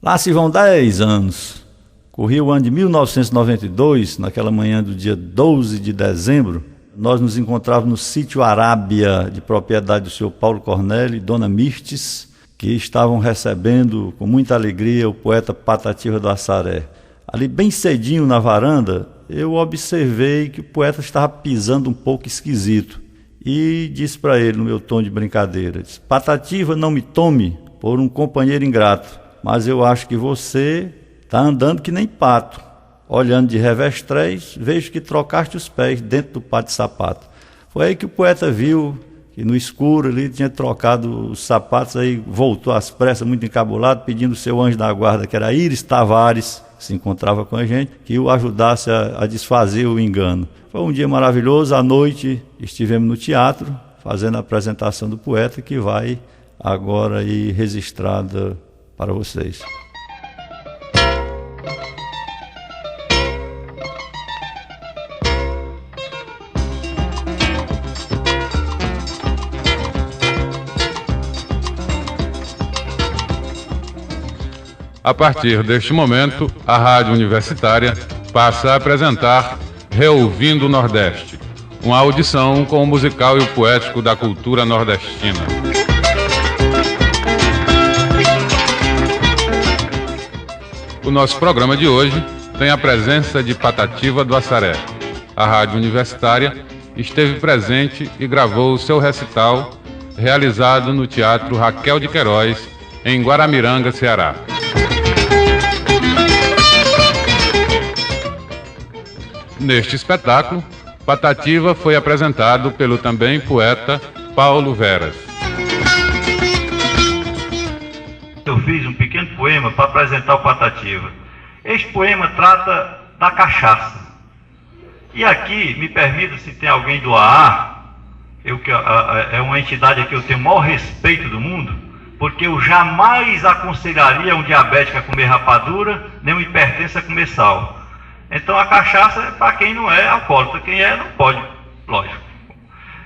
Lá se vão 10 anos. Corria o ano de 1992, naquela manhã do dia 12 de dezembro, nós nos encontrávamos no sítio Arábia, de propriedade do senhor Paulo Cornélio e dona Mirtes, que estavam recebendo com muita alegria o poeta Patativa do Assaré. Ali bem cedinho na varanda, eu observei que o poeta estava pisando um pouco esquisito e disse para ele, no meu tom de brincadeira, disse, Patativa, não me tome por um companheiro ingrato, mas eu acho que você está andando que nem pato. Olhando de revés, vejo que trocaste os pés dentro do pátio de sapato. Foi aí que o poeta viu que no escuro ele tinha trocado os sapatos, aí voltou às pressas, muito encabulado, pedindo o seu anjo da guarda, que era Iris Tavares, que se encontrava com a gente, que o ajudasse a desfazer o engano. Foi um dia maravilhoso, à noite estivemos no teatro, fazendo a apresentação do poeta, que vai agora aí registrada para vocês. A partir deste momento, a Rádio Universitária passa a apresentar Reouvindo o Nordeste, uma audição com o musical e o poético da cultura nordestina. O nosso programa de hoje tem a presença de Patativa do Assaré. A Rádio Universitária esteve presente e gravou o seu recital, realizado no Teatro Raquel de Queiroz, em Guaramiranga, Ceará. Neste espetáculo, Patativa foi apresentado pelo também poeta Paulo Veras. Eu fiz um pequeno poema para apresentar o Patativa. Este poema trata da cachaça. E aqui, me permita, se tem alguém do AA, é uma entidade a que eu tenho o maior respeito do mundo, porque eu jamais aconselharia um diabético a comer rapadura, nem um hipertenso a comer sal. Então a cachaça é para quem não é alcoólatra, quem é não pode, lógico.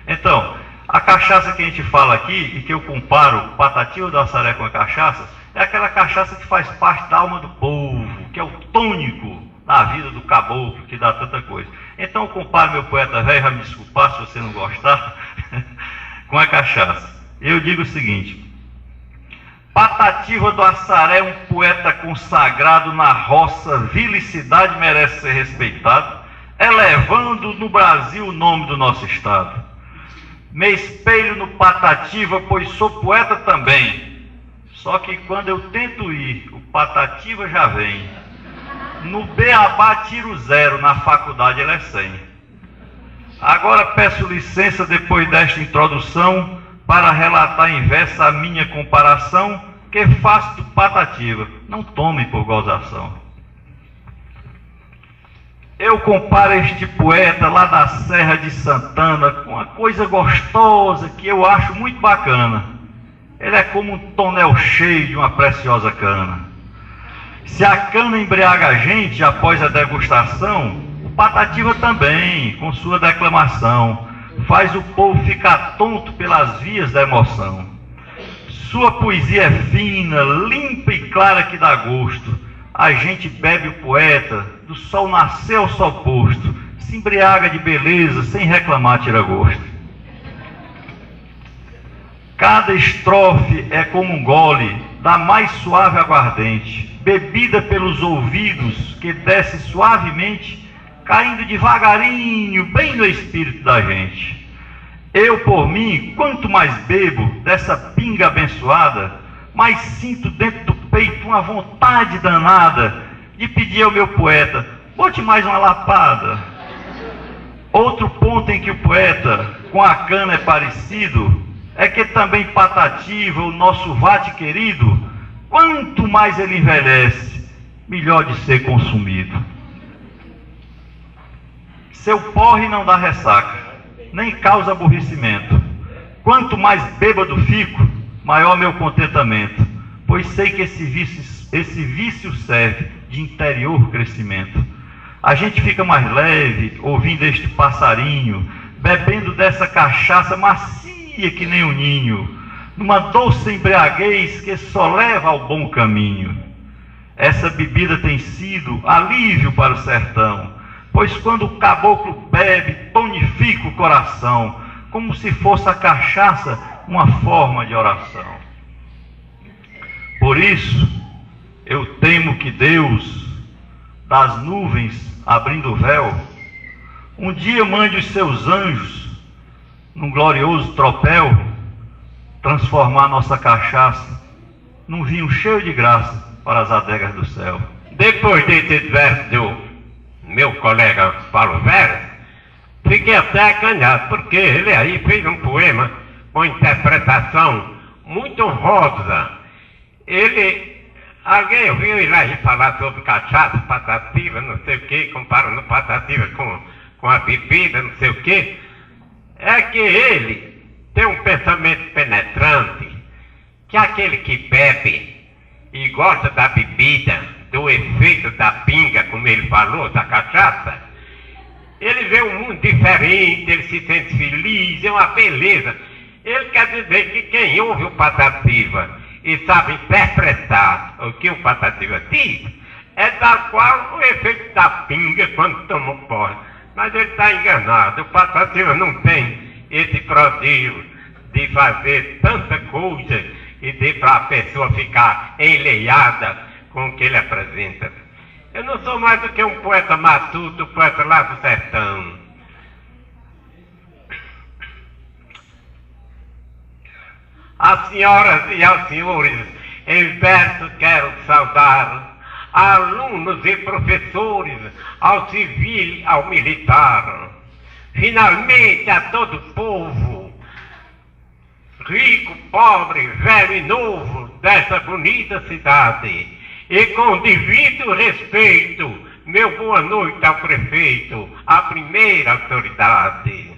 Então, a cachaça que a gente fala aqui, e que eu comparo o Patativa do Assaré com a cachaça, é aquela cachaça que faz parte da alma do povo, que é o tônico na vida do caboclo, que dá tanta coisa. Então eu comparo meu poeta velho, vai me desculpar se você não gostar, com a cachaça. Eu digo o seguinte, Patativa do Assaré é um poeta consagrado na roça, vilicidade merece ser respeitado, elevando no Brasil o nome do nosso estado. Me espelho no Patativa, pois sou poeta também, só que quando eu tento ir, o Patativa já vem. No Beabá tiro 0, na faculdade ele é 100. Agora peço licença, depois desta introdução, para relatar em verso a minha comparação, que faço do Patativa, não tomem por gozação. Eu comparo este poeta lá da Serra de Santana com uma coisa gostosa que eu acho muito bacana. Ele é como um tonel cheio de uma preciosa cana. Se a cana embriaga a gente após a degustação, o Patativa também, com sua declamação, faz o povo ficar tonto pelas vias da emoção. Sua poesia é fina, limpa e clara que dá gosto. A gente bebe o poeta, do sol nascer ao sol posto, se embriaga de beleza, sem reclamar tira gosto. Cada estrofe é como um gole da mais suave aguardente, bebida pelos ouvidos, que desce suavemente, caindo devagarinho, bem no espírito da gente. Eu, por mim, quanto mais bebo dessa pinga abençoada, mais sinto dentro do peito uma vontade danada de pedir ao meu poeta, bote mais uma lapada. Outro ponto em que o poeta com a cana é parecido é que também Patativa, o nosso vate querido, quanto mais ele envelhece, melhor de ser consumido. Seu porre não dá ressaca, nem causa aborrecimento. Quanto mais bêbado fico, maior meu contentamento, pois sei que esse vício serve de interior crescimento. A gente fica mais leve, ouvindo este passarinho, bebendo dessa cachaça macia que nem um ninho, numa doce embriaguez que só leva ao bom caminho. essa bebida tem sido alívio para o sertão, pois quando o caboclo bebe, tonifica o coração, como se fosse a cachaça uma forma de oração. Por isso, eu temo que Deus, das nuvens abrindo o véu, um dia mande os seus anjos num glorioso tropel, transformar nossa cachaça num vinho cheio de graça para as adegas do céu. Depois desse verso do meu colega Paulo Vera, fiquei até acanhado, porque ele aí fez um poema com interpretação muito honrosa. Alguém ouviu ele aí falar sobre cachaça, patativa, não sei o que, comparando patativa com a bebida, não sei o que. É que ele tem um pensamento penetrante, que aquele que bebe e gosta da bebida, do efeito da pinga, como ele falou, da cachaça, ele vê um mundo diferente, ele se sente feliz, é uma beleza. Ele quer dizer que quem ouve o Patativa e sabe interpretar o que o Patativa diz, é tal qual o efeito da pinga quando toma o porre. Mas ele está enganado, o Patativa não tem esse prodígio de fazer tanta coisa e de para a pessoa ficar enleiada com o que ele apresenta. Eu não sou mais do que um poeta matuto, poeta lá do sertão. As senhoras e aos senhores, em verso quero saudar alunos e professores, ao civil, ao militar, finalmente a todo povo, rico, pobre, velho e novo, dessa bonita cidade. E com devido respeito, meu boa noite ao prefeito, a primeira autoridade.